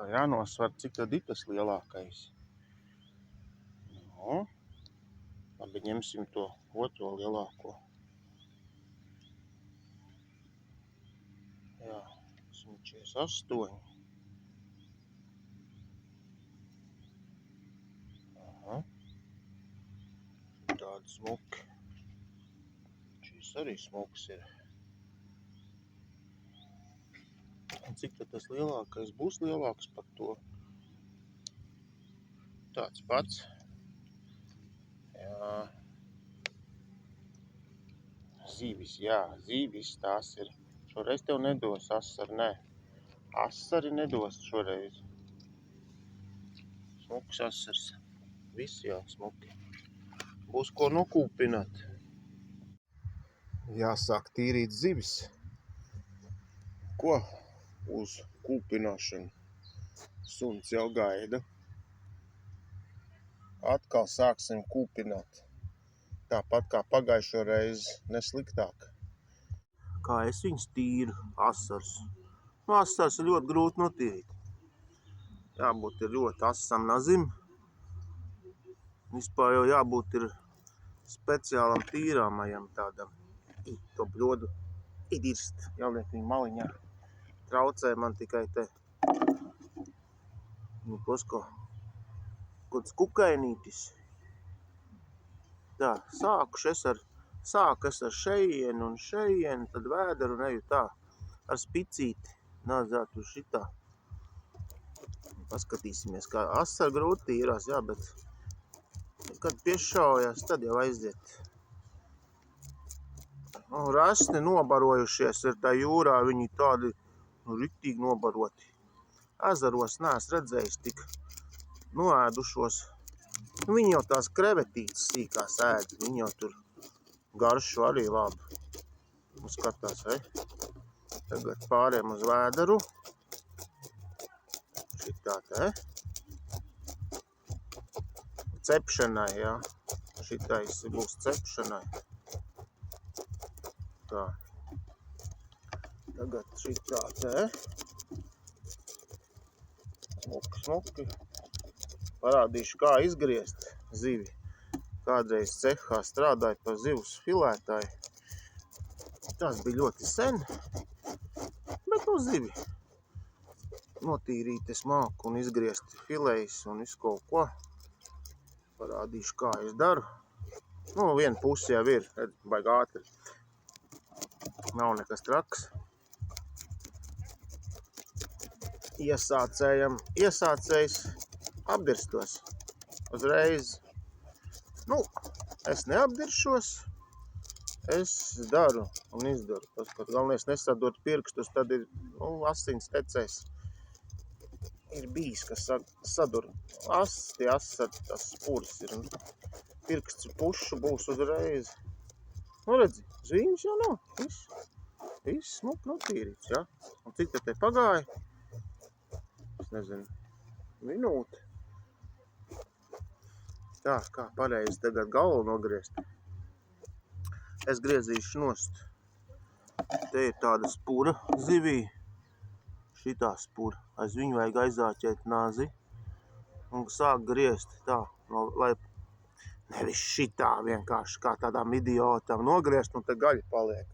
Tā jānosver, cik tad ir tas lielākais. Nu, labi, ņemsim to otro lielāko. Jā, 148. Aha. Tādi smuki. Šis arī smuks ir. Un cik tad tas lielākais būs lielāks par to? Tāds pats. Jā. Zīvis, jā, zīvis tās ir. Šoreiz tev nedos asari, nē. Asari nedos šoreiz. Smuks asars. Viss jau smuki. Būs ko nokūpināt. Jāsāk tīrīt zivis. Ko? Uz kūpināšanu. Suns jau gaida. Atkal sāksim kūpināt. Tāpat kā pagājušo reizi, nesliktāk. Kā es viņus tīru? Asars. Nu, asars ir ļoti grūti notīrīt. Jābūt ir ļoti asam nazim. Vispār jau jābūt ir speciālam tīrāmajam tādam. To bļodu idirst. Jāliek viņu maliņā. Traucē man tikai te. Nu, kāds kukainītis. Tā, sāku es ar šejienu un šejienu, tad vēderu un eju tā ar spicīti nāzāt uz šitā. Paskatīsimies, kā asar grūti tīrās, jā, bet kad piešaujās, tad jau aiziet. Rasni nobarojušies ir tā jūrā, viņi tādi riktīgi nobaroti. Ezeros neesmu redzējis tik noēdušos. Viņi jau tās krevetītes sīkās ēd, viņi jau tur garšu arī labi. Skatās, Tagad pāriem uz vēderu. Šitā te. Cepšanai, jā. Šitais būs cepšanai. Tā. Tagad šitā te. Smuki. Parādīšu, kā izgriezt zivi. Kādreiz cehā strādāju par zivs filētāju. Tas bija ļoti sen, bet no zivi notīrīt es māku un izgriezt filejus un visu kaut ko. Parādīšu, kā es daru. Nu, viena puse jau ir, baigi ātri. Nav nekas traks. Iesācējs apdirstos uzreiz. Nu, es neapdiršos, es daru un izdaru. Galvenais nesadot pirkstus, tad ir asins tecējs. Ir bijis, kas sadur tas spurs ir. Pirksts pušu būs uzreiz. Nu, redzi, zviņas jau nav. Viss smuk notīrīts, jā. Un cik te pagāja? Es nezinu, minūte. Tā, kā pareizi tagad galvu nogriezt. Es griezīšu nost. Te ir tāda spura zivī. Šitā spura. Aiz viņu vajag aizāķēt nāzi. Un sāk griezt tā, lai nevis šitā vienkārši kā tādām idiotam nogriezt, un te gaļa paliek.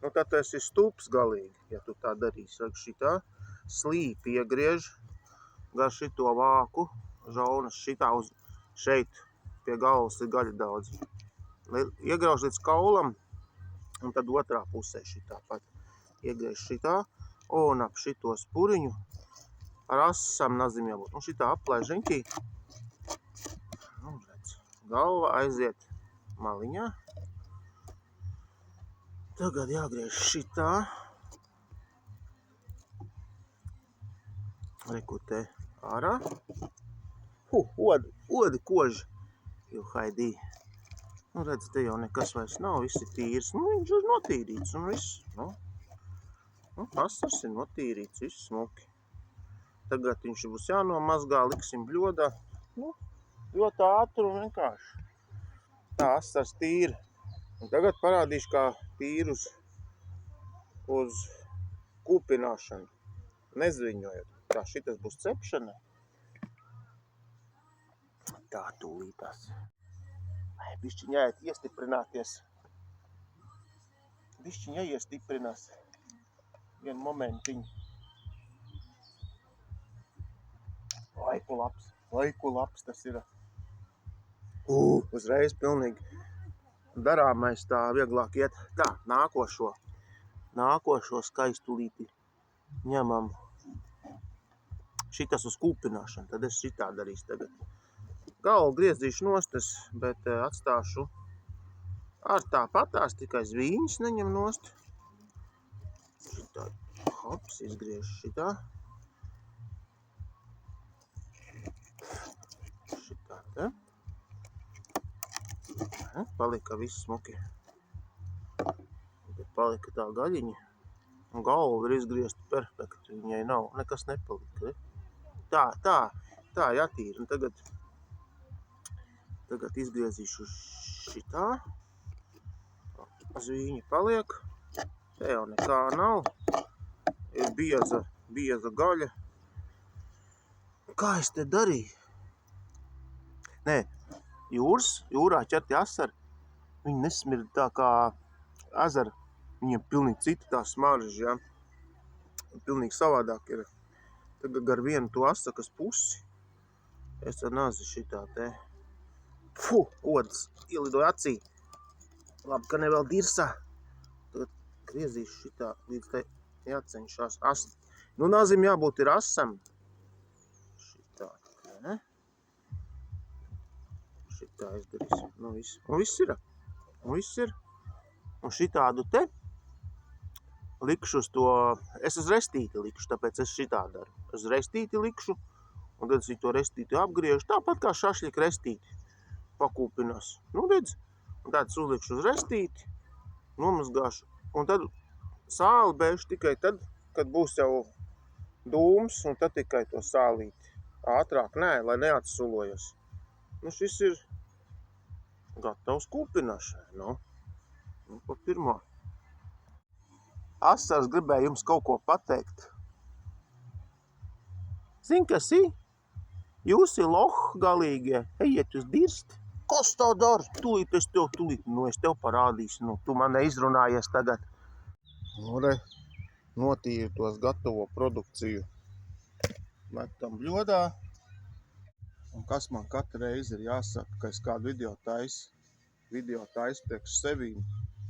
Nu, tad tas ir stulps galīgi, ja tu tā darīsi. Vajag šitā slīpi iegriež gar šito vāku, žaunas šitā uz šeit pie galvas ir gaļa daudz. Iegrauž līdz kaulam, un tad otrā pusē šitā pat. Iegriež šitā, un ap šito spuriņu ar asam nazim jābūt. Un šitā aplaiž riņķī. Nu, redz, galva aiziet maliņā. Tagad jāgriež šitā. Reku te ārā. Odi koži. Jo haidī. Nu, redz, te jau nekas vairs nav, viss ir tīrs. Nu, viņš ir notīrīts un viss. Nu, asars ir notīrīts, viss smuki. Tagad viņš būs jānomazgā, liksim bļodā. Nu, ļoti ātri un vienkārši. Tā asars tīra. Un tagad parādīšu, kā tīrus uz kūpināšanu. Nezviņojot. Tā, šitas būs cepšana. Tā, tūlītās. Bišķiņ jāiet iestiprināties. Bišķiņ jāiestiprinās. Vienu momentiņu. Laiku labs tas ir. Uzreiz pilnīgi darāmais tā vieglāk iet. Tā, nākošo skaistulīti ņemam. Šitas uz kūpināšanu, tad es šitā darīšu tagad. Galvu griezīšu nostas, bet atstāšu ar tāpatās, tikai zvīņas neņem nost. Šitā, hops, izgriežu šitā. Šitā te. Palika viss smuki. Palika tā gaļiņa. Un galvu var izgriezt perfekti. Viņai nav, nekas nepalika. Tā, jātīra. Un tagad izgriezīšu šitā. Zvīņa paliek. Te jau nekā nav. Ir bieza gaļa. Kā es te darīju? Nē, jūrā ķerti asari. Viņi nesmird tā kā ezera. Viņiem pilnīgi cita tā smarža, ja? Pilnīgi savādāk ir. Tagad gar vienu to asakas pusi. Es ar nazi šitā te. Odas ielidoja acī. Labi, ka ne vēl dirsā. Tagad griezīšu šitā līdz te jācenšās ast. Nu, nazim jābūt ir asam. Šitā, ne? Šitā izdarīsim. Nu, viss. Un viss ir. Un šitādu te likšu uz to, es uz restīti likšu, tāpēc es šitā daru. Uz restīti likšu, un tad es to restīti apgriežu, tāpat kā šašļika restīti pakūpinās. Nu, redz, un tad es uzlikšu uz restīti, nomazgāšu, un tad sāli bēšu tikai tad, kad būs jau dūms, un tad tikai to sālīti. Ātrāk, nē, lai neatsulojas. Nu, šis ir gatavs kūpināšanai, nu, pa pirmo. Asars gribēja jums kaut ko pateikt. Zin, kas ir? Jūs ir galīgie, ejiet uz dirsti. Kas tā dara? Tūlīt, es tev parādīšu. Nu, tu man neizrunājies tagad. Nu, re, notīri tos gatavo produkciju. Metam bļodā. Un kas man katru reizi ir jāsaka, ka es kādu video taisu priekš sevīm.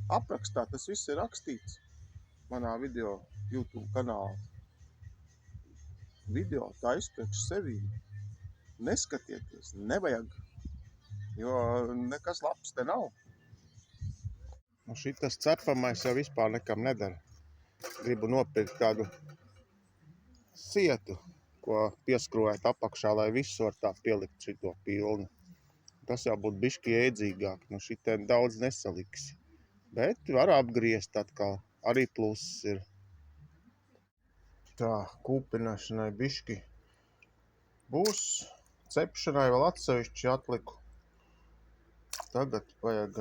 Aprakstā tas viss ir rakstīts. Manā video YouTube kanālā. Video taisu priekš sevīm. Neskatieties, nevajag, jo nekas labs te nav. Un šitas cepamais jau vispār nekam nedara. Gribu nopirkt tādu sietu, ko pieskrūvēt apakšā, lai visu var tā pielikt šito pilnu. Tas jau būtu bišķi jēdzīgāk, nu šitiem daudz nesaliks. Bet var apgriezt atkal, arī pluss ir. Tā, kūpināšanai bišķi būs. Cepšanai vēl atsevišķi atliku. Tagad vajag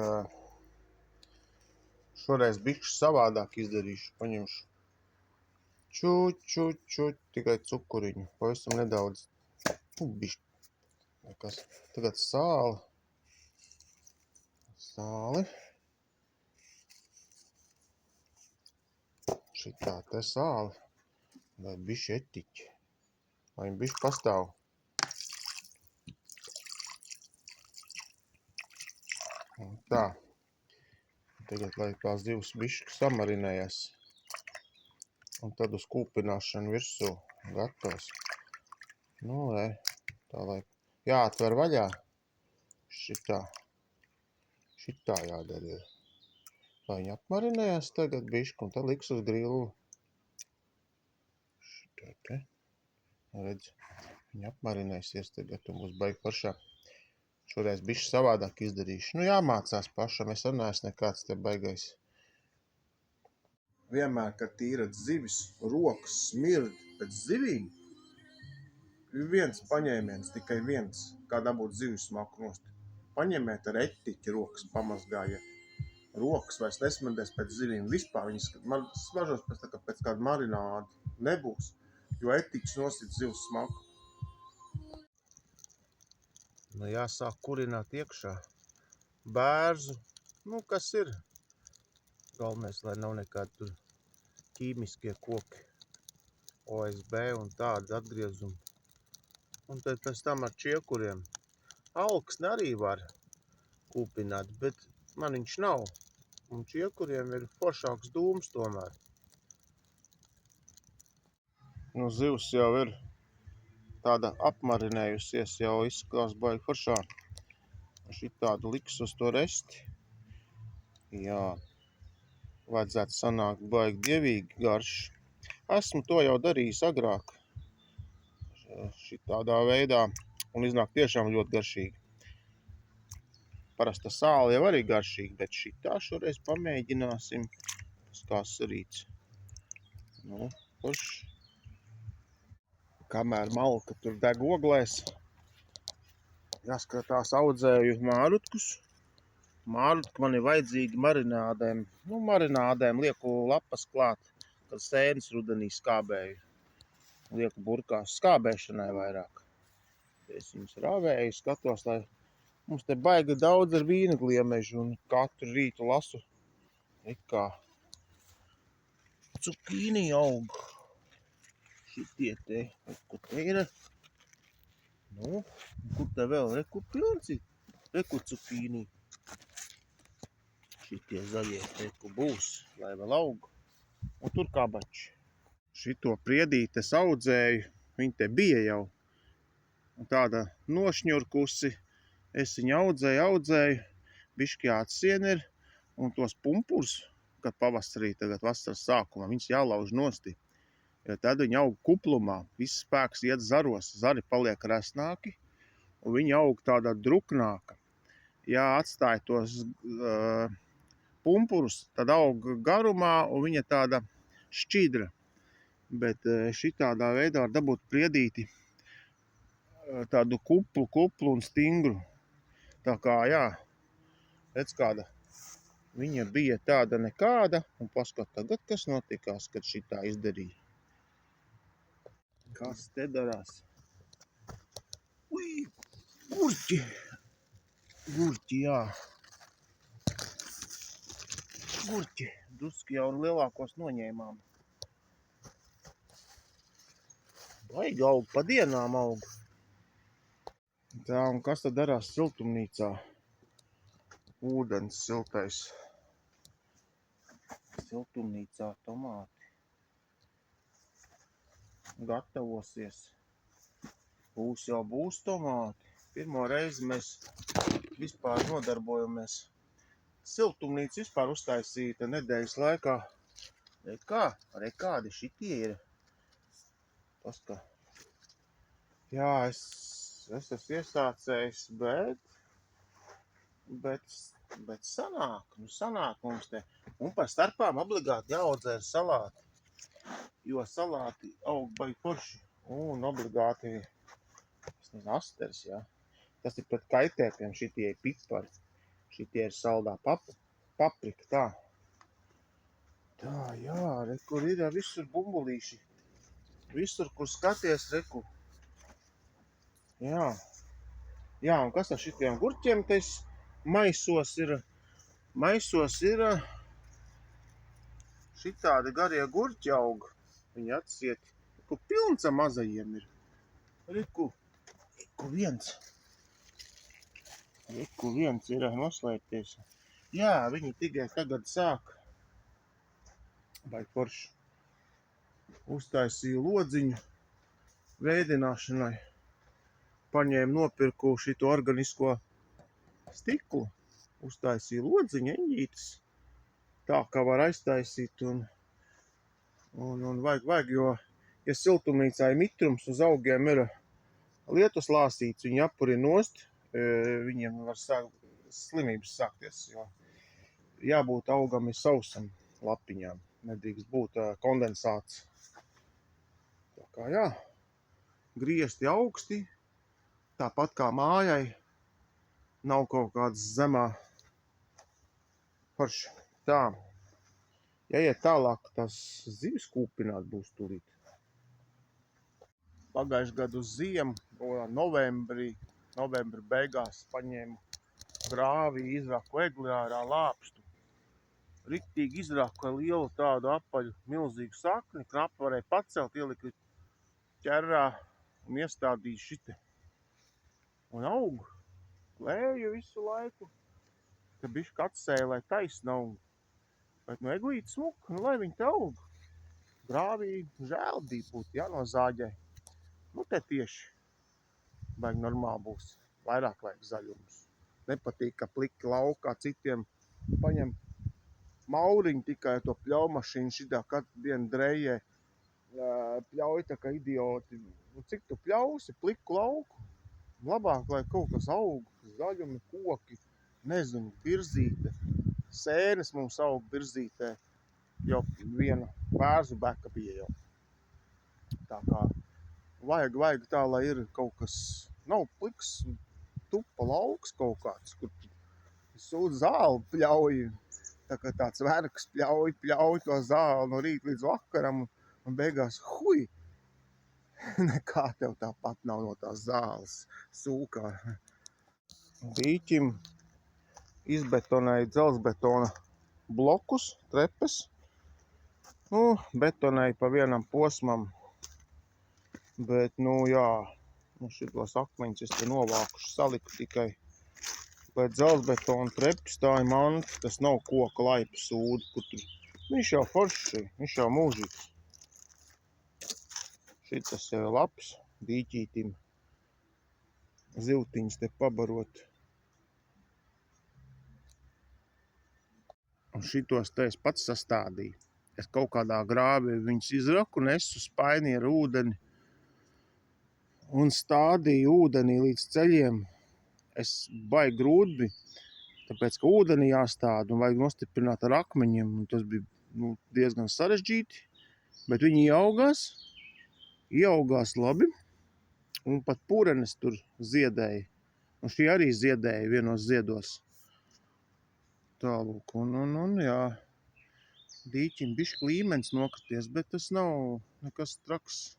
šoreiz bišķi savādāk izdarīšu. Paņemšu čučuču, tikai cukuriņu. Pavisam nedaudz. Bišķi. Tagad sāli. Šitā te sāli. Vai bišķi etiķi. Lai viņi bišķi pastāv. Un tā. Tagad, lai tās divas bišķi samarinējas. Un tad uz kūpināšanu virsū gatavs. Nu, lai tā, lai jāatver vaļā. Šitā jādara ir. Lai viņi apmarinējas tagad bišķi, un tad liks uz grilu. Šitā te. Redz, viņi apmarinēsies tagad, un būs baigi pašā. Šoreiz bišķi savādāk izdarīšu. Nu, jāmācās pašam, es neesmu nekāds te baigais. Vienmēr, kad tīrat zivis, rokas smird pēc zivīm, ir viens paņēmiens, tikai viens, kā dabūt zivis smaku nost. Paņemiet ar etiķi rokas, pamazgājiet. Rokas vairs nesmirdēs pēc zivīm vispār. Viņas smaržos pēc kāda marināda nebūs. jo etiķis nosit zivs smaku. Nu jāsāk kurināt iekšā bērzu, nu kas ir. Galvenais, lai nav nekādi tur ķīmiskie koki, OSB un tādi atgriezumi. Un tad pēc tam ar čiekuriem. Alksni arī var kūpināt, bet man viņš nav. Un čiekuriem ir foršāks dūms tomēr. Nu, zivs jau ir tāda apmarinējusies, jau izskatās baigi foršā. Šitādu liks uz to resti. Jā, vajadzētu sanākt baigi dievīgi garš. Esmu to jau darījis agrāk. Šitādā veidā. Un iznāk tiešām ļoti garšīgi. Parasta sāla jau arī garšīga, bet šitā šoreiz pamēģināsim. Tas kā sarīts. Nu, forši. Kamēr malka tur deg oglēs, jāskatās audzēju mārutkus. Mārutki man ir vajadzīgi marinādēm. Nu, marinādēm lieku lapas klāt, kad sēnes rudenī skābēju. Lieku burkās skābēšanai vairāk. Es viņus rāvēju, skatos, lai mums te baigi daudz ar vīnegliemežu un katru rītu lasu. Kā cukīni aug. Šitie te, kur te ir? Nu, kur te vēl? Reku pilns ir? Reku cukīni. Šitie zaļie reku būs, lai vēl aug. Un tur kabači. Šito priedītes audzēju, viņi te bija jau. Un tāda nošņurkusi. Es viņu audzēju, bišķi atsien ir. Un tos pumpurs, kad pavasarī, tagad vasaras sākumā, viņus jālauž nosti. Jo tad viņi aug kuplumā, viss spēks iet zaros, zari paliek resnāki, un viņi aug tādā druknāka. Ja atstāja tos pumpurus, tad aug garumā, un viņa tāda šķidra. Bet šitādā veidā var dabūt priedīti tādu kuplu un stingru. Tā kā, jā, redz kāda. Viņa bija tāda nekāda, un paskat tagad, kas notikās, kad šitā izdarīja. Kas te darās? Ui, gurķi! Gurķi, jā. Gurķi. Druski jau lielākos noņēmām. Baigi aug, pa dienām aug. Tā, un kas tad darās siltumnīcā? Ūdens siltais. Siltumnīcā tomāti. Gatavosies. Būs tomāti. Pirmo reizi mēs vispār nodarbojamies. Siltumnīca vispār uztaisīta nedēļas laikā. Kādi šitie ir. Paska. Jā, es esmu iesācējis, bet sanāk mums te. Un par starpām obligāti jāaudzē ar salāti. Jo salāti aug baigi forši. Un obligāti, es nezinu, asters, jā. Tas ir pret kaitēkļiem, šitie ir pipari. Šitie ir saldā paprika, tā. Tā, jā, rekur ir visur bumbulīši. Visur, kur skaties, reku. Jā. Jā, un kas ar šitiem gurķiem te maisos ir? Maisos ir šitādi garie gurķi aug. Viņi atsiet. Reku pilns ar mazajiem ir. Reku viens. Reku viens ir noslēpties. Jā, viņi tikai tagad sāk. Baigi forši. Uztaisīju lodziņu vēdināšanai. Paņēmu, nopirku šito organisko stiklu. Uztaisīju lodziņu, eņģītes. Tā kā var aiztaisīt un vajag, jo, ja siltumnīcā ir mitrums, uz augiem ir lietus lāsīts, viņi apuri nost, viņiem var slimības sākties, jo jābūt augam ir sausam lapiņām, nedrīkst būt kondensāts. Tā kā jā, griezti augsti, tāpat kā mājai, nav kaut kāds zemā forši. Tā, ja iet tālāk, tas zivis kūpināt būs tūlīt. Pagājušajā gadu uz ziemu, novembra beigās paņēmu grāvī, izraku egli ārā lāpstu. Riktīgi izraku lielu tādu apaļu, milzīgu sakni, knapi varēja pacelt, ielikt ķerrā un iestādīju šite. Un aug, lēju visu laiku, ka bišķi atsēja, lai taisna aug. Bet nu eglīti smuka, nu lai viņi te aug. Grāvī žēldī būtu jānozāģē. Nu te tieši baigi normāli būs. Vairāk vajag zaļumus. Nepatīk, ka pliki laukā citiem paņem mauriņu tikai to pļaumašīnu šitā katru dienu drējē. Pļauj tā kā idioti. Nu, cik tu pļausi pliku lauku? Labāk, lai kaut kas aug, zaļumi, koki, nezinu, virzīte. Sēnes mums aug virzītē. Jau viena bērzu beka bija jau. Tā kā vajag tā, lai ir kaut kas, nav pliks, tupa lauks kaut kāds, kur sūdz zāli pļauj. Tā kā tāds vergs pļauj to zāli no rīta līdz vakaram un beigās, hui, nekā tev tāpat nav no tās zāles sūkā. Dīķim izbetonēja dzelzbetona blokus, trepes. Nu, betonēja pa vienam posmam. Bet, nu jā, šitos akmeņus es te novākuši, saliku tikai. Bet dzelzbetona trepes, tā ir manta, tas nav koka laipa sūda, kur tur. Viņš jau forši, viņš jau mūžīgs. Šitas jau labs, dīķītim zivtiņas te pabarot. Un šitos te es pats sastādīju. Es kaut kādā grāvī viņus izraku, nesu spaini ar ūdeni un stādīju ūdenī līdz ceļiem. Es baigi grūti bija, tāpēc, ka ūdenī jāstāda un vajag nostiprināt ar akmeņiem. Un tas bija diezgan sarežģīti, bet viņi ieaugās labi. Un pat purenes tur ziedēja. Un šī arī ziedēja vienos ziedos. Tālūk, un jā. Dīķim bišķi līmenis nokrities, bet tas nav nekas traks.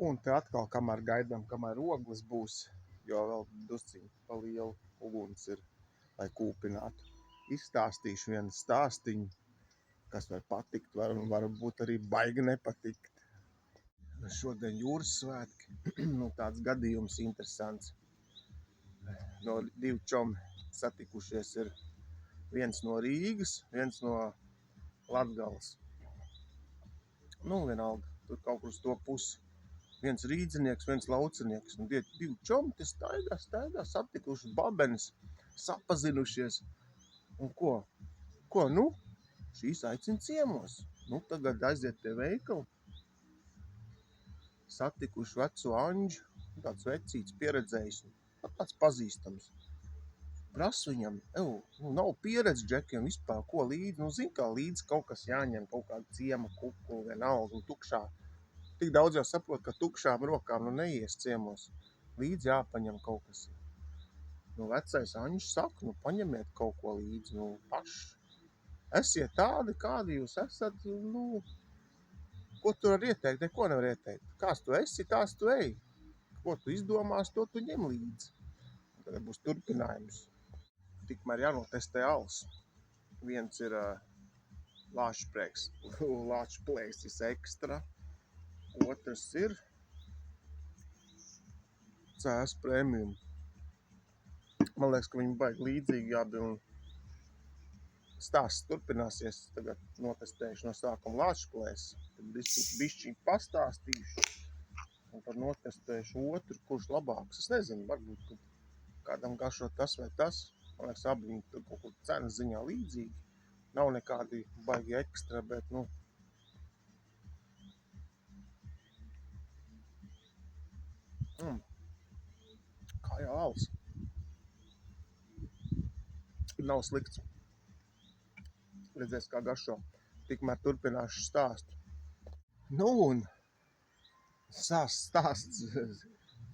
Un te atkal, kamēr gaidām, kamēr ogles būs, jo vēl drusciņi pa lielu uguns ir, lai kūpinātu. Izstāstīšu vienu stāstiņu, kas var patikt, varbūt arī baigi nepatikt. Šodien jūras svētki, tāds gadījums interesants. No divi čomi satikušies ir viens no Rīgas, viens no Latgales. Nu, vienalga, tur kaut kur uz to pusi. Viens rīdzinieks, viens laucinieks. Un divi čomi te staigā, satikuši babenes, sapazinušies. Un ko? Nu? Šīs aicina ciemos. Nu, tagad aiziet pie veikalu. Satikuši veco Anģu, tāds vecīts pieredzējis, tāds pazīstams. Prasu viņam, nav pieredze džekiem vispār, ko līdzi, zin kā līdzi kaut kas jāņem, kaut kādu ciema kuku, vienalga, tukšā. Tik daudz jau saprot, ka tukšām rokām neies ciemos. Līdzi jāpaņem kaut kas. Vecais Anģis saka, paņemiet kaut ko līdzi, paši. Esiet tādi, kādi jūs esat, ko tu var ieteikt? Neko nevar ieteikt. Kāds tu esi, tās tu ej. Ko tu izdomās, to tu ņem līdzi. Tagad būs turpinājums. Tikmēr jānotestē alus. Viens ir Lāčplēsis ekstra. Otrs ir CS premium. Man liekas, ka viņi baigi līdzīgi abi un stāsts turpināsies. Tagad notestējuši no sākuma Lāčplēsi. Tad bišķiņ pastāstīšu. Un tad notestēšu otru, kurš labāks. Es nezinu, varbūt kādam garšo tas vai tas. Man liekas, abi viņi tur kaut kur cenas ziņā līdzīgi. Nav nekādi baigi ekstra, bet, kā jau alus. Nav slikts. Redzēs, kā garšo. Tikmēr turpināšu stāstu. Un stāsts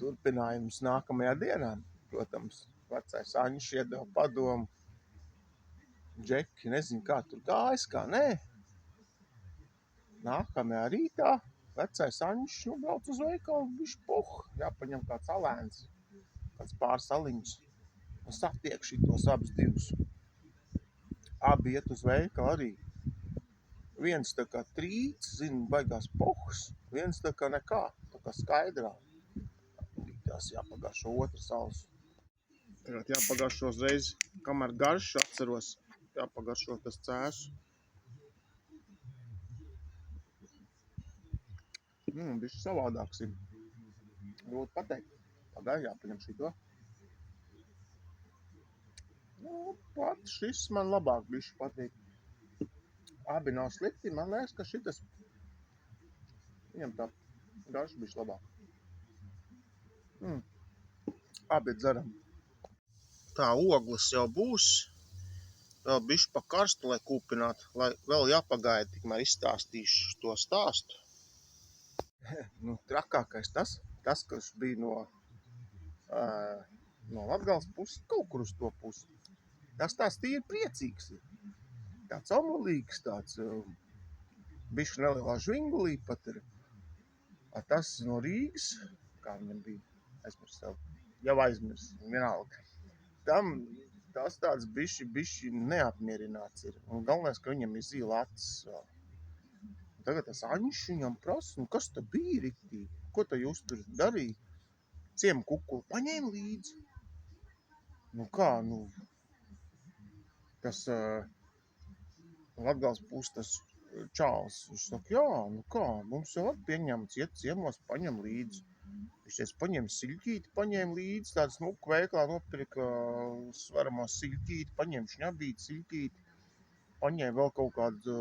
Turpinājums nākamajā dienā. Protams, vecais Aņš iedeva padomu. Džeki, nezinu, kā tur gājas, kā nē. Nākamajā rītā vecais Aņš brauc uz veikalu, jāpaņem kāds alēns, kāds pāris aliņus un satiek šitos abus divus. Abi iet uz veikalu arī. Viens tā kā trīts, baigās pohs, viens tā kā nekā, tā kā skaidrā. Tās jāpagāšo otras alus. Tagad jāpagāšo uzreiz, kamēr garš atceros, jāpagāšo tas cēsu. Bišķi savādāks ir. Grūti pateikt. Pagaid jāpaņem šito. Pat šis man labāk bišķi patīk. Abi nav slikti, man liekas, ka šitas viņam tā garš bišķi labāk. Abi dzeram. Tā ogles jau būs. Vēl bišķi pa karstu, lai kūpinātu, lai vēl jāpagaida, tikmēr izstāstīšu to stāstu. Trakākais tas, kas bija no Latgales puses, kaut kur uz to pusi. Tas tīri priecīgs ir. Tāds omulīgs, tāds bišķi nelielā žvingulī pat ir. Tas no Rīgas, kā viņam bija, aizmirs, vienalga. Tas tāds bišķi neapmierināts ir. Un galvenais, ka viņam ir zila acis vēl. Tagad tas Aņš viņam prasa, kas tā bija riktīgi? Ko tā jūs tur darīja? Ciemu kukuli paņēma līdzi. Tas Latgales puses tas čāls. Viņš saka, mums jau pieņemts, iet ciemos, paņem līdzi. Viņš paņēma siļķīti, paņēma līdzi, tādu smuku veiklā nopirka svaramo siļķīti, paņēma šņabīti, siļķīti, paņēma vēl kaut kādu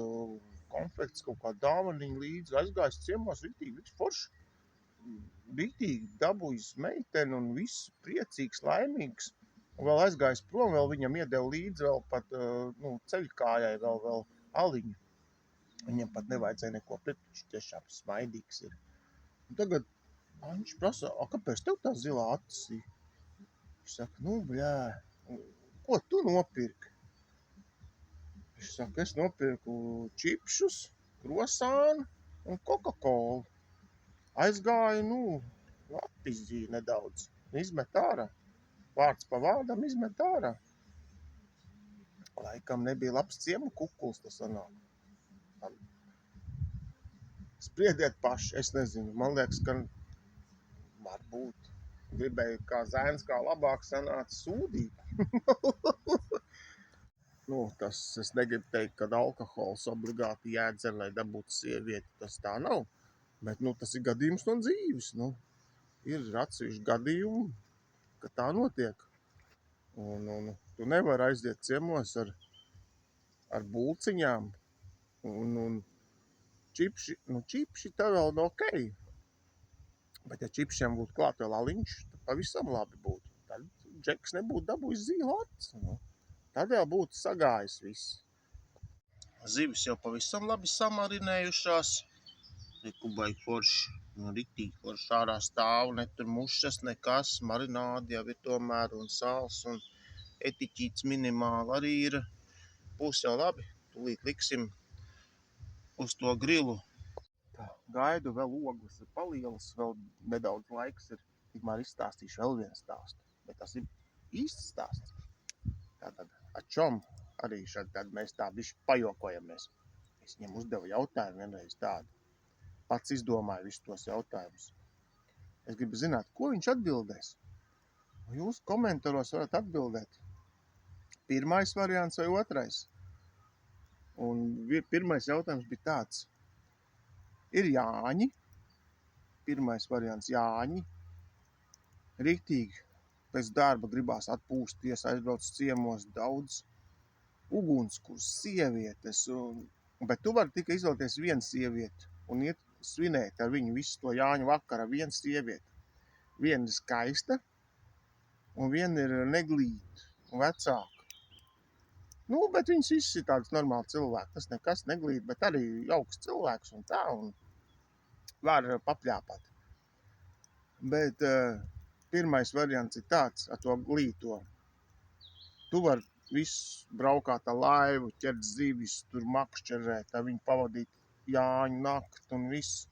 konfekts, kaut kādu dāvaniņu līdzi, aizgājis ciemos, riktīgi forši. Riktīgi dabūjis meiteni un viss priecīgs, laimīgs. Un vēl aizgājis prom, vēl viņam iedeva līdzi vēl pat ceļkājai vēl aliņu. Viņam pat nevajadzēja neko pret, viņš tiešām smaidīgs ir. Un tagad Aņš prasa, kāpēc tev tā zilā acis ir? Viņš saka, ko tu nopirki? Viņš saka, es nopirku čipšus, krosānu un Coca-Colu. Aizgāju, apizģīju nedaudz, izmet ārā. Vārds pa vārdam izmet ārā. Laikam nebija labs ciemu kukuls, tas sanāk. Spriediet paši, es nezinu, man liekas, ka varbūt gribēju kā zēns, kā labāk sanāca sūdīt. Es negribu teikt, ka alkohols obligāti jādzer, lai dabūtu sievieti, tas tā nav. Bet, tas ir gadījums no dzīves, Ir atsevišķi gadījumi, ka tā notiek. Un tu nevari aiziet ciemos ar bulciņām. Un čipši tā vēl ok. Bet ja čipšiem būtu klāt vēl aliņš, tad pavisam labi būtu. Tad Džeks nebūtu dabūjis zilu acis. Tad jau būtu sagājis viss. Zivis jau pavisam labi samarinējušās. Kubai forši, riktīgi forši ārā stāv, ne tur mušas, nekas, marinādi jau ir tomēr, un sāls, un etiķīts minimāli arī ir. Būs jau labi, tūlīt liksim uz to grilu. Gaidu vēl ogles ir palielas, vēl nedaudz laiks ir, tikmēr izstāstīšu vēl vienu stāstu, bet tas ir īsts stāsts. Tātad ar čom arī tad mēs tā bišķi pajokojamies. Es viņam uzdevu jautājumu vienreiz tādu. Pats izdomāju visus tos jautājumus. Es gribu zināt, ko viņš atbildēs. Jūs komentāros varat atbildēt. Pirmais variants vai otrais. Un pirmais jautājums bija tāds. Ir Jāņi. Pirmais variants Jāņi. Riktīgi pēc darba gribās atpūsties, aizbrauc ciemos daudz ugunskurs, sievietes. Bet tu vari tikai izvēlēties vienu sievieti un iet svinēt ar viņu visu to Jāņu vakaru ar vienu sievieti. Viena ir skaista un viena ir neglīta un vecāka. Bet viņas viss ir tāds normāli cilvēki. Tas nekas neglīta, bet arī jauks cilvēks un tā. Un var papļāpāt. Bet pirmais variants ir tāds, ar to glīto. Tu vari visu braukāt ar laivu, ķert zivis, tur makšķerēt, viņu pavadīt Jāņu nakti un viss.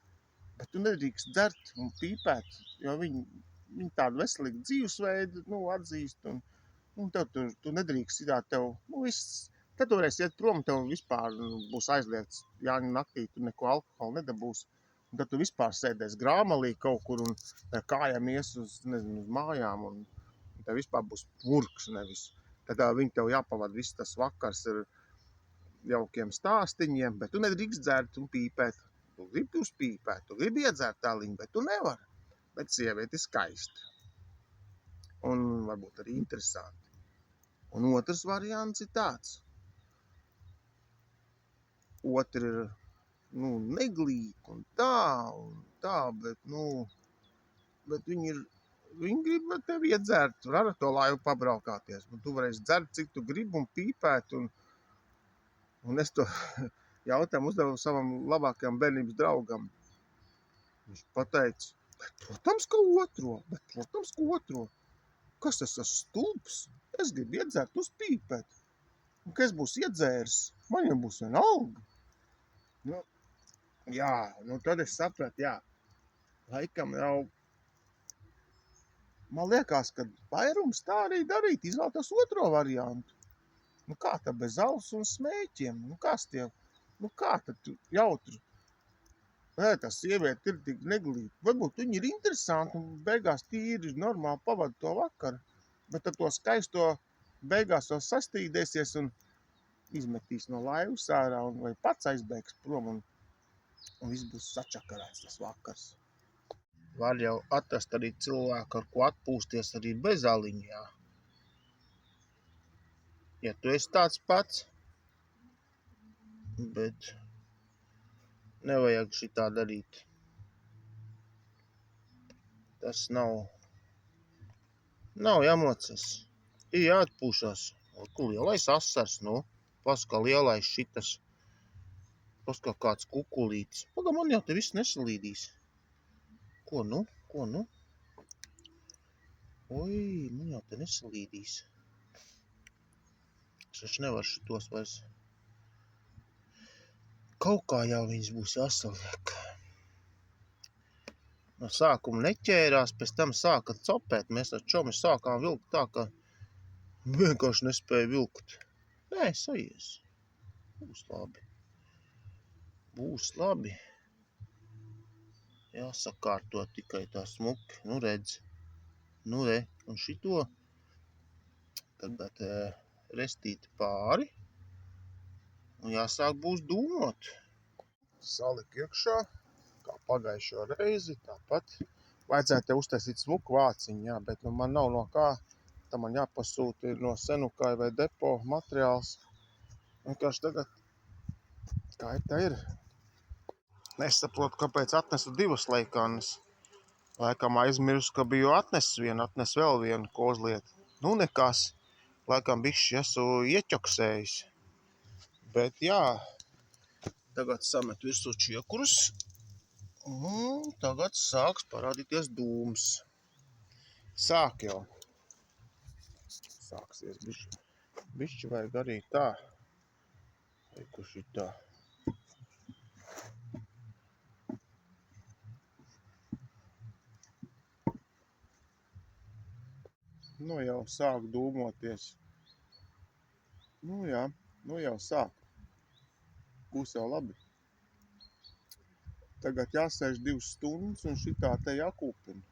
Bet tu nedrīkst dzert un pīpēt, jo viņi tādu veselīgu dzīvesveidu atzīst. Un tev tu nedrīkst tev, viss. Tad tu varēsi iet prom, tev vispār būs aizliegts Jāņu naktī, tu neko alkoholu nedabūsi. Un tad tu vispār sēdēs grāmalī kaut kur un ar kājām ies uz mājām un tev vispār būs purks nevis. Tad viņi tev jāpavada viss tas vakars ar jaukiem stāstiņiem, bet tu nedrīkst dzert un pīpēt. Tu gribi uzpīpēt, tu gribi iedzert tāliņu, bet tu nevari. Bet sieviete ir skaista. Un varbūt arī interesanti. Un otrs variants ir tāds. Otri ir, neglīti un tā, bet viņi grib ar tevi iedzert, ar to laivu pabraukāties. Un tu varēsi dzert, cik tu gribi un pīpēt. Un es to jautājumu uzdevu savam labākajam bērnības draugam. Viņš pateica, protams, ka otro. Kas tas ir stulbs? Es gribu iedzert, uzpīpēt. Un, ka es būšu iedzēris, man jau būs vienalga. Tad es sapratu, laikam jau, man liekas, ka vairums tā arī darīt, izvēlētos otro variantu. Kā tā bez alus un smēķiem? Kā tad tu jautri? Tā sieviete ir tik neglīta. Varbūt viņi ir interesanti un beigās tīri normāli pavada to vakaru. Bet ar to skaisto beigās vēl sastīdēsies un izmetīs no laivas ārā vai pats aizbēgs prom un viss būs sačakarēts tas vakars. Var jau atrast arī cilvēku, ar ko atpūsties arī bez aliņā. Ja tu esi tāds pats, bet nevajag šitā darīt. Tas nav jāmocas. Ir jāatpūšas. Kur lielais asars, paskā lielais šitas. Paskā kāds kukulītis. Paga, man jau te viss nesalīdīs. Ko nu? Oi, man jau te nesalīdīs. Es taču nevaru šitos vairs. Kaut kā jau viņas būs jāsaliek. No sākuma neķērās, pēc tam sāka copēt. Mēs ar čomi sākām vilkt tā, ka vienkārši nespēja vilkt. Nē, sajies. Būs labi. Jāsakārto tikai tā smuki. Redz. Un šito tagad restīt pāri. Un jāsāk būs dūmot. Saliku iekšā, kā pagājušo reizi, tāpat. Vajadzētu te uztaisīt smuku vāciņu, bet man nav no kā. Tā man jāpasūta no Senukai vai depo materiāls. Vienkārši tagad, kā tā ir. Nesaprotu, kāpēc atnesu divas leikānes. Laikam aizmirsu, ka biju atnesis vēl vienu kozlieti. Nekas. Laikam bišķi esmu ieķoksējis. Bet tagad samet virsū čiekurus. Un tagad sāks parādīties dūms. Sāk jau. Sāksies bišķi. Bišķi vajag arī tā. Kur šitā. Jau sāk dūmoties. Jau sāk. Būs jau labi. Tagad jāsēž 2 stundas un šitā te jākūpina.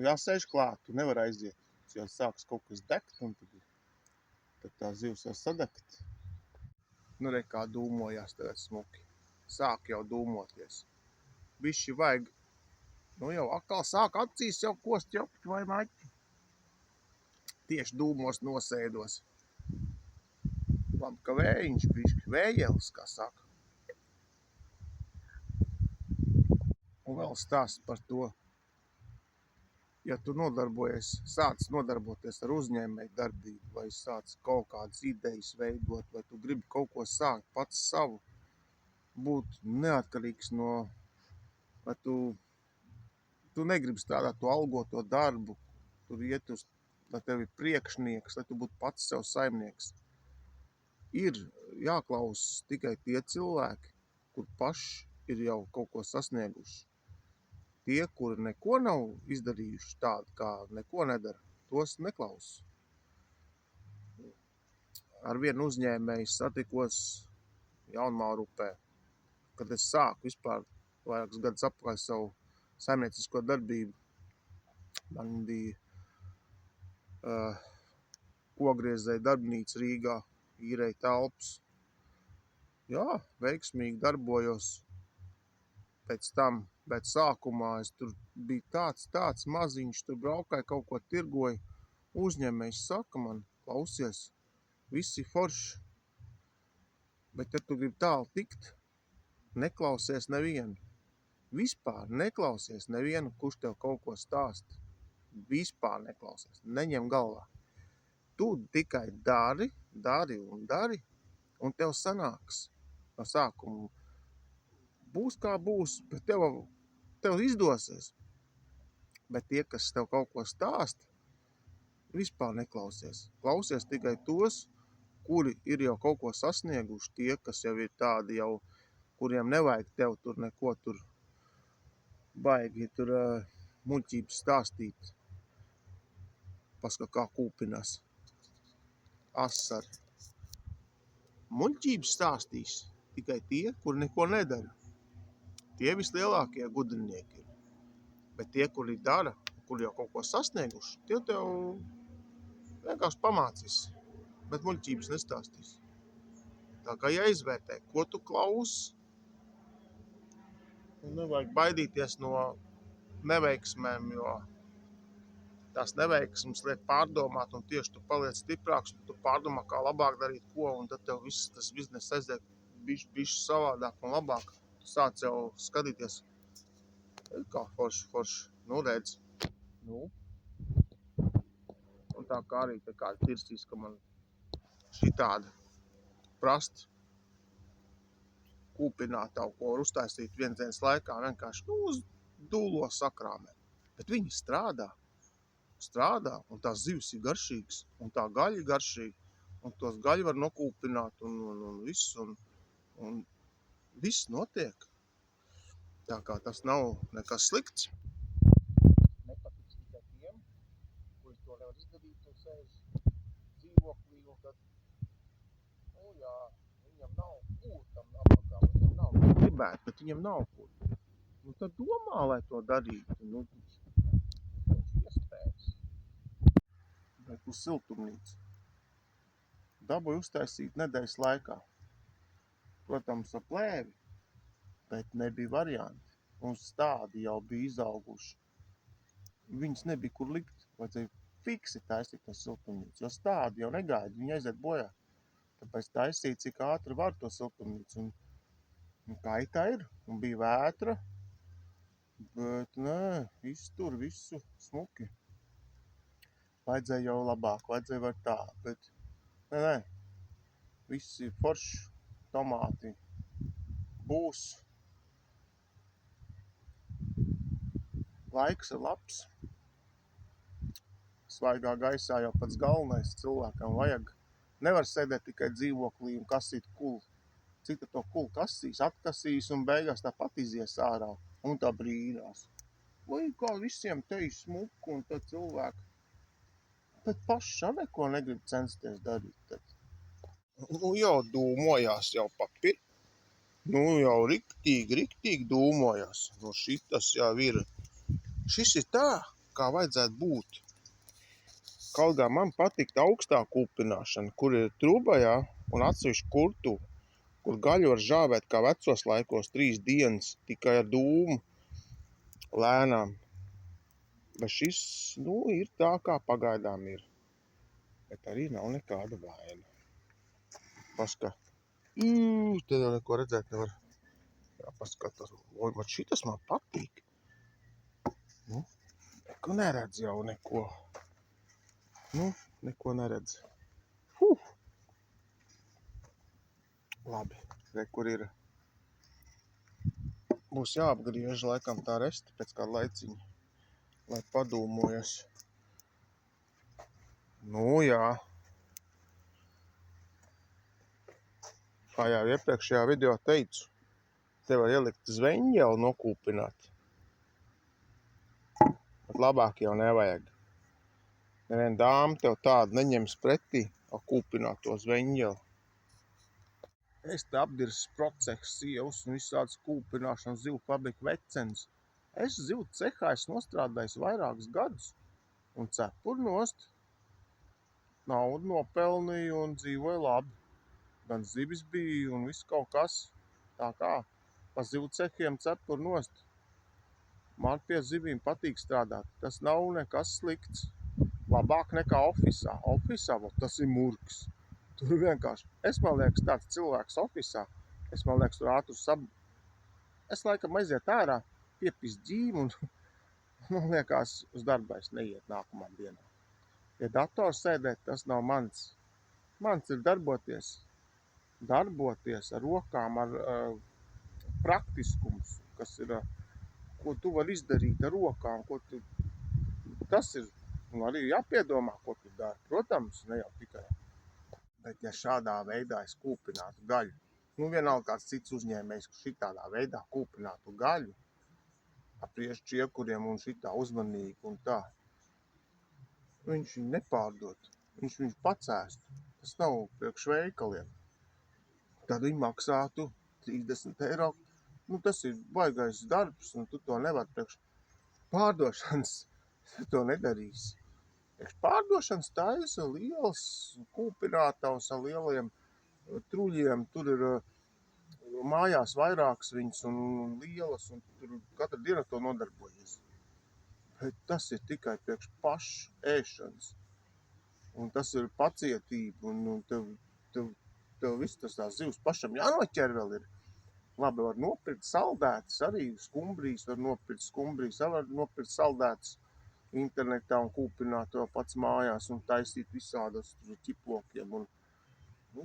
Jāsēž klāt, tu nevar aiziet. Ja sāks kaut kas degt un tad tā zivs var sadegt. Re, kā dūmojās tagad smuki. Sāk jau dūmoties. Bišķi vajag, jau atkal sāk acīs jau kost jopt vai maķi. Tieši dūmos nosēdos. Labi, ka vējiņš bišķi, vējēlis, kā saka. Un vēl stāsts par to, ja tu sāc nodarboties ar uzņēmēju darbību, vai sāc kaut kādas idejas veidot, vai tu gribi kaut ko sākt pats savu, būt neatkarīgs no, vai tu tu negribi strādāt to algoto darbu, tur iet uz, lai tev ir priekšnieks, lai tu būtu pats sev saimnieks. Ir jāklausas tikai tie cilvēki, kur paši ir jau kaut ko sasnieguši. Tie, kuri neko nav izdarījuši tādu, kā neko nedara, tos neklausas. Ar vienu uzņēmēju satikos Jaunmālupē, kad es sāku vispār vairākus gadus apkārt savu saimniecisko darbību. Man bija ogriezēja darbnīca Rīgā, īrēja telpas. Jā, veiksmīgi darbojos. Pēc tam, bet sākumā es tur biju tāds maziņš, tur braukāju, kaut ko tirgoju. Uzņēmējs saka man, klausies, visi forši, bet ja tu gribi tālu tikt, neklausies nevienu. Vispār neklausies nevienu, kurš tev kaut ko stāst. Vispār neklausies, neņem galvā. Tu tikai dari, un tev sanāks. No sākuma būs kā būs, bet tev izdosies. Bet tie, kas tev kaut ko stāst, vispār neklausies. Klausies tikai tos, kuri ir jau kaut ko sasnieguši, tie, kas jau ir tādi jau, kuriem nevajag tev tur neko tur baigi tur muļķības stāstīt. Paska kā kūpinās. Asari. Muļķības stāstīs tikai tie, kuri neko nedara. Tie vislielākie gudrinieki ir. Bet tie, kuri dara, kuri jau kaut ko sasnieguši, tie tev vienkārši pamācīs, bet muļķības nestāstīs. Tā kā jāizvērtē, ko tu klausi, un nevajag baidīties no neveiksmēm, jo tās neveiksmes liek pārdomāt, un tieši tu paliec stiprāks, un tu pārdomā, kā labāk darīt ko, un tad tev viss tas bizness aiziet bišķi savādāk un labāk. Tu sāc jau skatīties, kā forši, nu redz. Nu. Un tā kā arī tā kāda tirsīs, ka man šitāda prasta kūpinātavu, ko var uztaisīt vienas dienas laikā, vienkārši uz dūlo sakrāmē. Bet viņi strādā, un tās zivs ir garšīgas, un tā gaļa ir garšīga, un tos gaļu var nokūpināt, un viss notiek. Tā kā tas nav nekas slikts. Nepatiks tikai tiem, kuri to nevar izdarīt un sēž dzīvoklī, un tad, jā, viņam nav kur tam nabagā, viņam nav gribēt, bet viņam nav kur. Nu tad domā, lai to darītu, iespējas. Bet uz siltumnīcu. Dabūju uztaisīt nedēļas laikā. Protams, ar plēvi, bet nebija varianti. Un stādi jau bija izauguši. Viņas nebija kur likt, vajadzēja fiksi taisīt to siltumnīcu, jo stādi jau negaida, viņi aiziet bojā. Tāpēc taisīt, cik ātri var to siltumnīcu. Un kaitā ir, un bija vētra, bet nē, iztur visu smuki. Vajadzēja jau labāk, vajadzēja var tā, bet nē, visi forši tomāti būs. Laiks ir labs. Svaigā gaisā jau pats galvenais cilvēkam vajag. Nevar sēdēt tikai dzīvoklī un kasīt kulu. Cita to kulu kasīs, atkasīs un beigās tāpat izies ārā un tā brīnās. Vai kā visiem te ir smuku un tad cilvēki. Bet paši neko negrib censties darīt tad. Nu jau dūmojās jau papir. Nu jau riktīgi dūmojās. Nu šitas jau ir. Šis ir tā, kā vajadzētu būt. Kaut kā man patikt augstā kūpināšana, kur ir trubajā un atsevišķi kurtu, kur gaļu var žāvēt kā vecos laikos 3 dienas, tikai ar dūmu lēnām. Bet šis, ir tā, kā pagaidām ir. Bet arī nav nekāda vaina. Paska. Te jau neko redzēt nevar. Jā, paskatās. Man šitas man patīk. Neko neredz jau neko. Neko neredz. Labi, re, kur ir. Būs jāapgriež laikam tā resti pēc kāda laiciņa. lai padūmojas. Nu jā. Kā jau iepriekšējā video teicu, te var ielikt zveņģeli nokūpināt. Bet labāk jau nevajag. Neviena dāma tev tādu neņems pretī ar kūpināto zveņģeli. Es te apdirsis procehs, sievas un visādas kūpināšanas zivu fabrika vecens. Es zivu cehā esmu nostrādājis vairākus gadus un cepuru nost. Naudu nopelnīju un dzīvoju labi. Gan zivis bija un viss kaut kas. Tā kā pa zivu cehiem cepuru nost. Man pie zivīm patīk strādāt. Tas nav nekas slikts. Labāk nekā ofisā. Ofisā tas ir murgs. Tur vienkārši. Es man liekas tāds cilvēks ofisā. Es man liekas tur ātru Es laikam aiziet ārā, piepist dzīvi un man liekas uz darbu es neiet nākamā dienā. Ja dators sēdēt, tas nav mans. Mans ir darboties. Darboties ar rokām, ar praktiskums, kas ir, ko tu vari izdarīt ar rokām, tas ir, un arī jāpiedomā, ko tu dari. Protams, ne jau tikai. Bet ja šādā veidā es kūpinātu gaļu, vienalga kāds cits uzņēmējs, ka šitādā veidā kūpinātu gaļu, ar priežu čiekuriem un šitā uzmanīgi un tā, viņš viņu nepārdot, viņš viņu pats ēstu. Tas nav priekš veikaliem. Tad viņi maksātu 30 eiro. Tas ir baigais darbs, un tu to nevar priekš pārdošanas. Tu to nedarīsi. Priekš pārdošanas taisa liels kūpinātavs ar lieliem truļiem. Tur ir mājās vairākas viņas un lielas, un tur katru dienu to nodarbojas. Bet tas ir tikai priekš pašu ēšanas. Un tas ir pacietība, un tev viss tas tās zivs pašam jānoķer vēl ir. Labi, var nopirkt saldētas, arī skumbrijas var nopirkt skumbrijas, var nopirkt saldētas internetā un kūpināt to pats mājās un taisīt visādas ķiplokiem.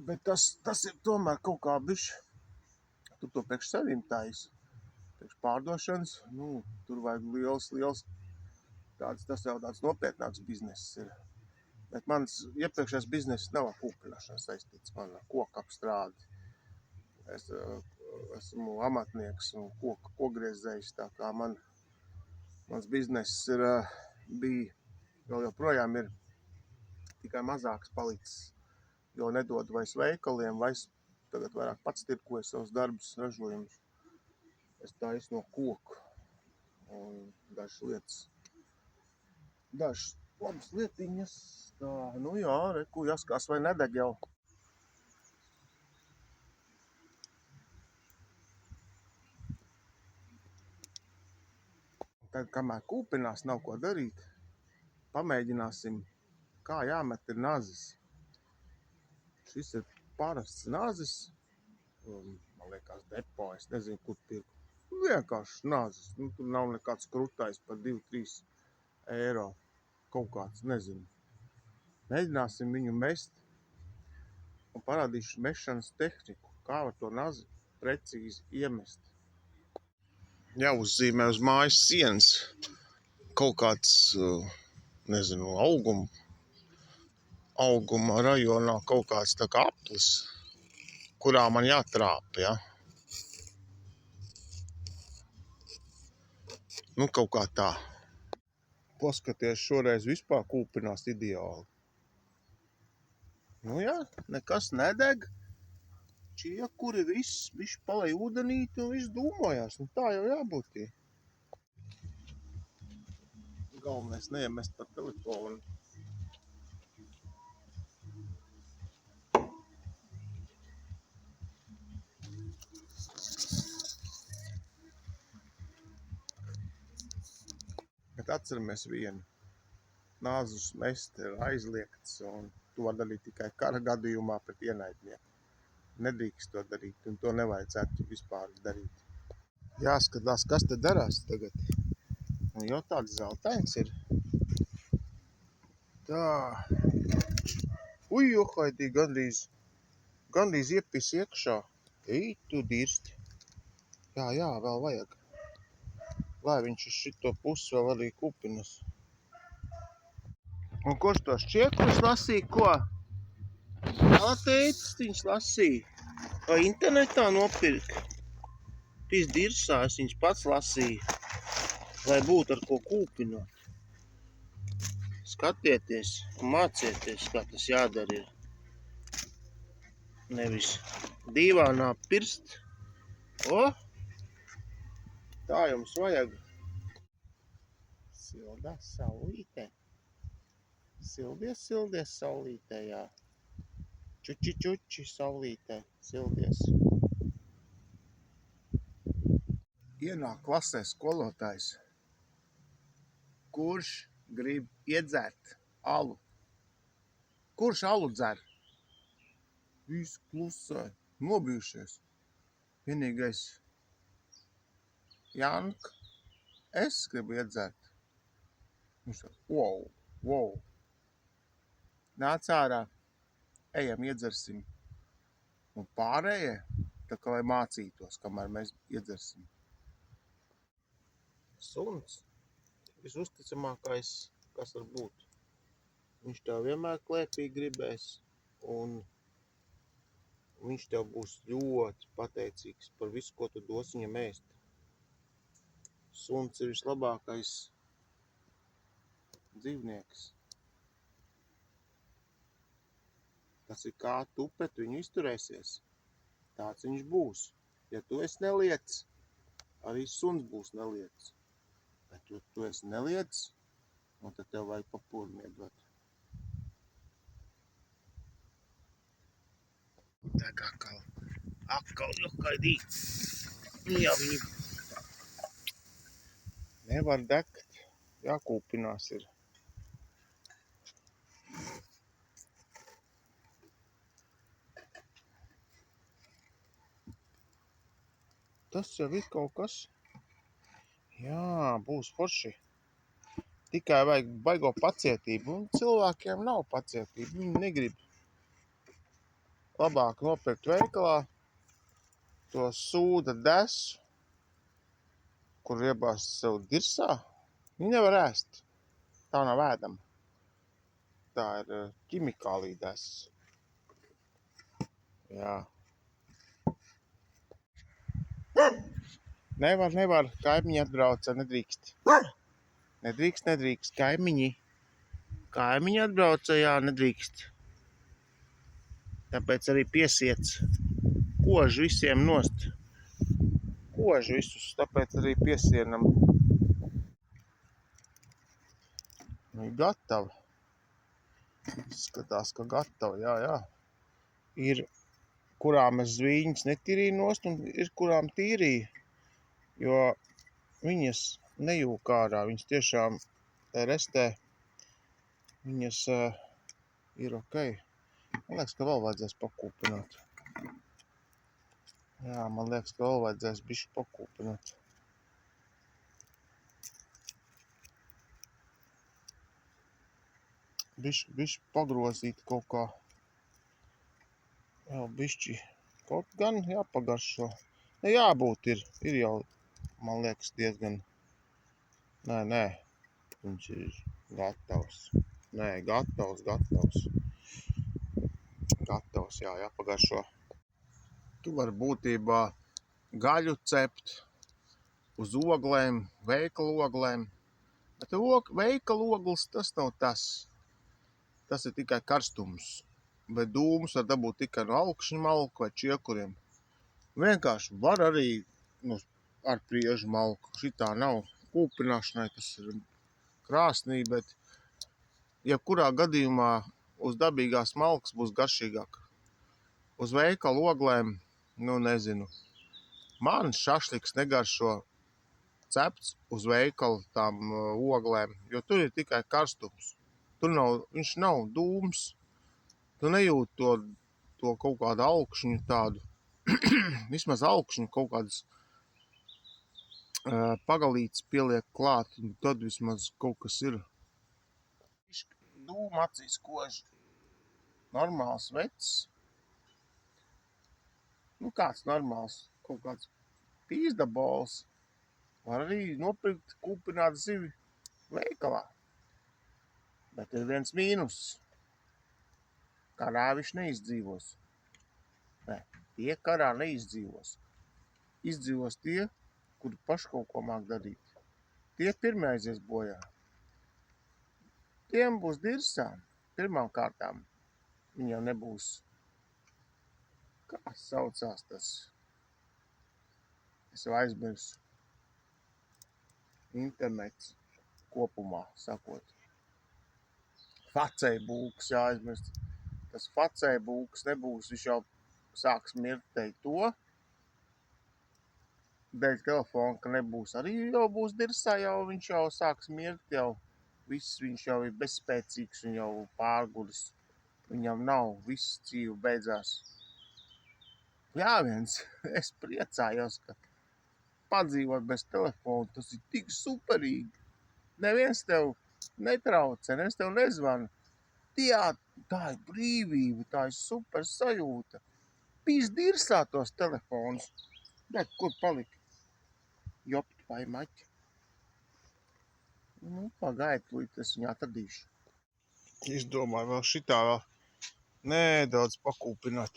Bet tas ir tomēr kaut kā bišķi. Tu to priekš sevim taisi. Priekš pārdošanas, tur vajag liels, tas jau tāds nopietnāks bizness ir. Bet mans iepriekšējais bizness nav ar kūpināšanu saistīts, man ar koku apstrādi. Es esmu amatnieks un kokgriezējs, tā kā mans bizness bija, vēl joprojām ir tikai mazāks palicis, jo nedod vairs veikaliem, vairs tagad vairāk pats tirkoju savus darbus, ražojumus. Es taisu no koku un dažas lietas, dažas labas lietiņas, tā, jā, reku jāskās vai nedeg jau. Tad, kamēr kūpinās, nav ko darīt, pamēģināsim, kā jāmet ir nazis. Šis ir parasts nazis, man liekas depo, es nezinu, kur pirku. Vienkārši nazis, tur nav nekāds krutais par 2-3 eiro. Kaut kāds, nezinu. Mēģināsim viņu mest un parādīšu mešanas tehniku, kā var to nazi precīzi iemest. Jāuzzīmē uz mājas sienas kaut kāds, nezinu, auguma rajonā kaut kāds tā kā aplis, kurā man jātrāpa, ja? Kaut kā tā. Paskaties, šoreiz vispār kūpinās ideāli. Jā, nekas nedeg. Čiekuri, viss palej ūdenīti un viss dūmojās. Tā jau jābūt. Galvenais neiemest par telefonu. Bet atceramies vienu. Nāzus mest ir aizliegts un to var darīt tikai kara gadījumā pret ienaidnieku. Nedrīkst to darīt, un to nevajadzētu vispār darīt. Jāskatās, kas te darās tagad. Jau tāds zeltains ir. Tā. Johaidī, gandrīz iepis iekšā. Ej, tu dirsti. Jā, vēl vajag. lai viņš uz šito pusi vēl arī kupinas. Un kurš tos čiekurus lasīja, ko? Tētis lasīja. Vai internetā nopirka? Tīs dirsās viņš pats lasīja, lai būtu ar ko kūpinot. Skatieties un mācieties, kā tas jādara ir. Nevis dīvānā pirst. O! Tā jums vajag. Sildās saulītē. Sildies saulītē, jā. Čuči saulītē. Sildies. Ienāk klasē skolotājs, kurš grib iedzert alu. Kurš alu dzer? Visi klusē, nobijušies. Vienīgais Janka, es gribu iedzert. Viņš tā, wow. Nāc ārā, ejam iedzersim. Un pārējie, tā kā lai mācītos, kamēr mēs iedzersim. Suns visuzticamākais, kas var būt. Viņš tev vienmēr klēpī gribēs, un viņš tev būs ļoti pateicīgs par visu, ko tu dos viņam ēst. Suns ir vislabākais dzīvnieks. Tas ir kā tu pret viņu izturēsies. Tāds viņš būs. Ja tu esi neliets, arī suns būs neliets. Bet tu esi neliets, un tad tev vajag papūrmiem dot. Deg atkal jokaidī. Jā, viņi nevar degt. Jākūpinās ir. Tas jau ir kaut kas. Jā, būs forši. Tikai vajag baigo pacietību. Un cilvēkiem nav pacietība. Viņi negrib. Labāk nopirkt veikalā to sūda desu, kur iebāzt sev dirsā. Viņi nevar ēst. Tā nav ēdama. Tā ir ķimikālija desa. Jā. Nevar. Kaimiņi atbrauca, nedrīkst. Nedrīkst. Kaimiņi atbrauca, jā, nedrīkst. Tāpēc arī piesiets. Kož visiem nost. Kož visus, tāpēc arī piesienam. Nu, ir gatava. Skatās, ka gatava, jā. Ir, kurām es zvīņas netīrīju nost, un ir, kurām tīrīju. Jo viņas nejūk ārā, viņas tiešām restē, viņas ir ok. Man liekas, ka vēl vajadzēs pakūpināt. Jā, man liekas, ka vēl vajadzēs bišķi pakūpināt. Bišķi pagrozīt kaut kā. Vēl bišķi. Kaut gan jāpagaršo. Ne, jābūt ir jau, man liekas, diezgan. Nē. Viņš ir gatavs. Nē, gatavs. Gatavs, jā, jāpagaršo. Tu vari būtībā gaļu cept uz oglēm, veikalu oglēm. Bet veikalu ogles tas nav tas. Tas ir tikai karstums. Bet dūmus var dabūt tikai no augšņu malku vai čiekuriem. Vienkārši var arī ar priežu malku. Šitā nav kūpināšanai, tas ir krāsnī, bet jebkurā gadījumā uz dabīgās malkas būs garšīgāk. Uz veikalu oglēm, nezinu. Man šašliks negaršo cepts uz veikalu tām oglēm, jo tur ir tikai karstums. Viņš nav dūms. Tu nejūt to kaut kādu augšņu tādu. Vismaz augšņu kaut kādas pagalītes pieliek klāt, un tad vismaz kaut kas ir. Dūma acīs kož. Normāls vecs. Kāds normāls, kaut kāds pīzdabols. Var arī nopirkt kūpināt zivi veikalā. Bet ir viens mīnus. Karā viņš neizdzīvos. Nē, tie karā neizdzīvos. Izdzīvos tie, kuri paši kaut ko māk darīt. Tie pirmie aizies bojā. Tiem būs dirsā. Pirmām kārtām viņam nebūs, kā saucās tas, es jau aizmirsu, internets kopumā sakot. Facejbūks jāaizmirst. Tas facejbūks nebūs, viņš jau sāks mirtēt to, dēļ telefona, ka nebūs. Arī jau būs dirsā, jau viņš jau sāks mirt, jau viss viņš jau ir bezspēcīgs un jau pārguris. Viņam nav, viss dzīve beidzās. Jā, es priecājos, ka padzīvot bez telefona, tas ir tik superīgi. Neviens tev netraucē, neviens tev nezvana. Tā ir brīvība, tā ir super sajūta. Pīs dirsā tos telefonus. Bet kur palika? Jopt vai maķi. Pagaid, līdz es viņu atradīšu. Izdomāju vēl šitā vēl nedaudz pakūpināt.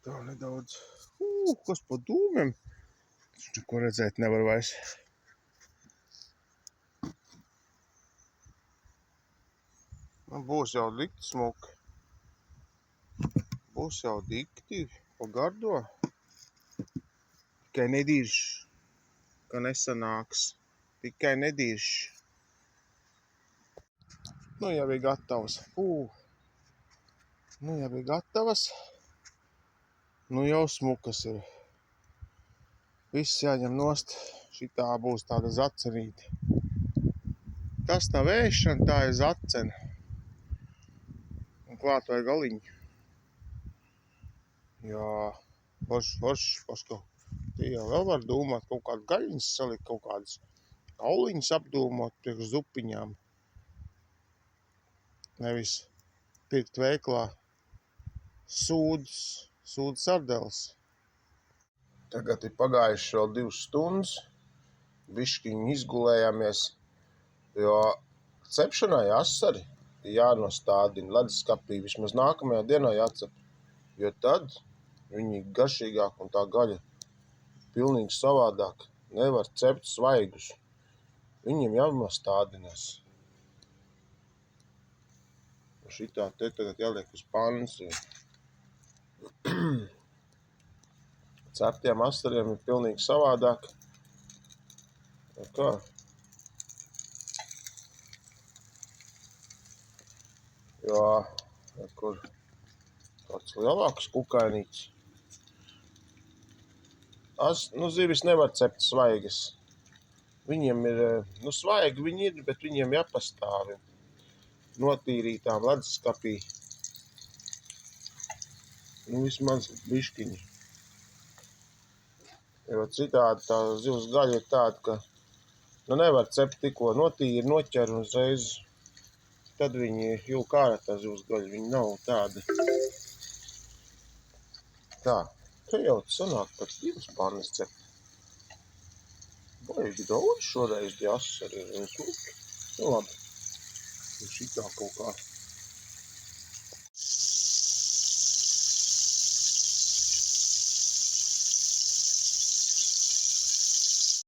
Tā nedaudz. Kas pa dūmiem? Taču neko redzēt nevar vairs. Būs jau dikti smuki. Būs jau dikti pagardo. Tikai nedīrš, ka nesanāks. Tikai nedīrš. Nu jau ir gatavas. Nu jau ir gatavas. Nu jau smukas ir. Viss jāņem nost. Šitā būs tāda zacenīte. Tas nav ēšana, tā ir zacena. Un klāt vajag galiņu. Jā, forši, paskau. Tie jau vēl var dūmāt, kaut kādu gaļiņas salikt, kaut kādas kauliņas apdūmot priekš zupiņām. Nevis pirkt veiklā sūdas sardeles. Tagad ir pagājuši vēl 2 stundas. Bišķiņi izgulējāmies, jo cepšanai asari jānostādina leduskapī. Vismaz nākamajā dienā jācep, jo tad viņi ir garšīgāk un tā gaļa pilnīgi savādāk. Nevar cept svaigus. Viņiem jānostādinās. Šitā te tagad jāliek uz pannas. Ceptiem asariem ir pilnīgi savādāk. Kā? Jā, kur tāds lielāks kukainīts. Zivis nevar cept svaigas. Viņiem ir, svaigi viņi ir, bet viņiem jāpastāv notīrītām leduskapī. Vismaz bišķiņi. Jo citādi tā zivs gaļa ir tāda, ka nevar cept tikko notīri, noķer un uzreiz. Tad viņi jūk ārā tā zivs gaļa, viņi nav tādi. Tā, te jau sanāk pat 2 pannas cept. Baigi daudz šoreiz tie asari ir smuki. Nu labi, šitā kaut kā.